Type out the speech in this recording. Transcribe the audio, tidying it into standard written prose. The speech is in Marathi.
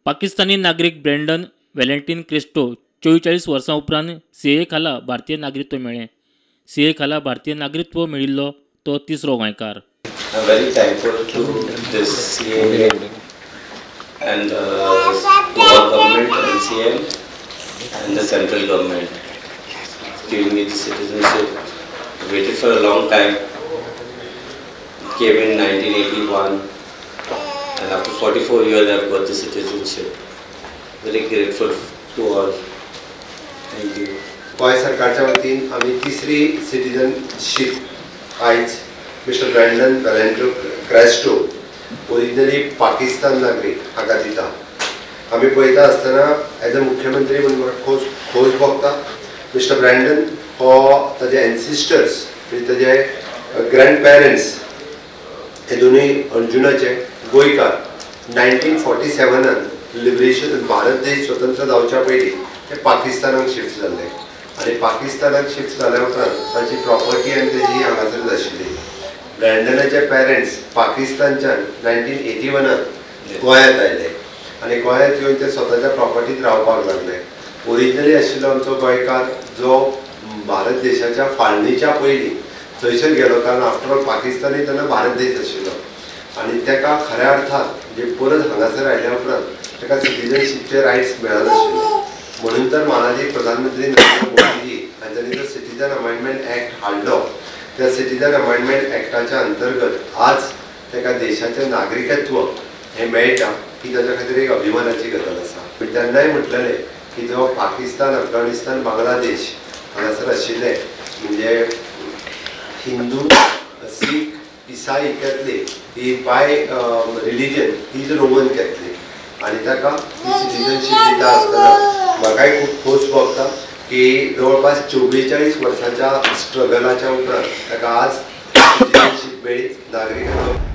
पाकिस्तानी नागरिक ब्रँडन व्हॅलेंटीन क्रेस्टो 44 वर्सां उपरांत सीए खाला भारतीय नागरिकत्व मेळ्ळें. सीए खाला भारतीय नागरिकत्व मेळिल्लो तो तिसरो गोंयकार. I'm very thankful to this CA and to our government, NCM, and the central government giving me the citizenship. I waited for a long time. It came in 1981, and after 44 years I've got the citizenship. Very grateful to all. Thank you. Goa सरकारच्या वतीन आमी तिसरी सिटीजनशीप आयज mister Brandon Valentine Cresto originally Pakistan नागरीक हाका दिता. आमी पळयता आसतना एज अ मुख्यमंत्री म्हणून खोस भोगता. मिस्टर ब्रँडन हो ताजे एन्सिस्टर्स म्हणजे ताजे ग्रँड पेरंट्स हे दोनूय अंजुनाचे गोंयकार 1947 लिबरेशन भारत देश स्वतंत्र जावच्या पयलीं ते पाकिस्तानाक शिफ्ट जाल्ले आनी पाकिस्तानाक शिफ्ट जाल्या उपरांत ताची प्रॉपर्टी आनी तेजी हांगासर आशिल्ली. ब्रँडनाचे पेरंट्स पाकिस्तानच्यान 1981 गोंयांत आयले आनी गोंयांत येवन ते स्वताच्या प्रॉपर्टींत रावपाक लागले. ओरिजिनली आशिल्लो आमचो गोंयकार जो भारत देशाच्या फाळणीच्या पयलीं थंयसर गेलो, कारण आफ्टर ऑल पाकिस्तानी तेन्ना भारत देश आशिल्लो आनी ताका खऱ्या अर्थान म्हणजे परत हांगासर आयल्या उपरांत ताका सिटीजनशीपचे रायट्स मेळनाशिल्ले. म्हणून तर माननीय प्रधानमंत्री नरेंद्र मोदीजी हांच्यानी जो सिटीजन अमेंडमेंट ॲक्ट हाडलो, त्या सिटीजन अमेंडमेंट ॲक्टाच्या अंतर्गत आज ताका देशाचें नागरिकत्व हें मेळटा ही ताच्या खातीर एक अभिमानाची गजाल आसा. पूण तेन्नाय म्हटलेलें की जो पाकिस्तान, अफगाणिस्तान, बांगलादेश हांगासर आशिल्ले म्हणजे हिंदू, सीख, इसाई Catholic he bye religion he is Roman Catholic आनी ताका ही सिटीजनशीप दिता आसतना म्हाकाय खूब खोस भोगता की जवळपास 44 वर्सांच्या स्ट्रगलाच्या उपरांत ताका आज सिटीजनशीप मेळ्ळी, नागरिकत्व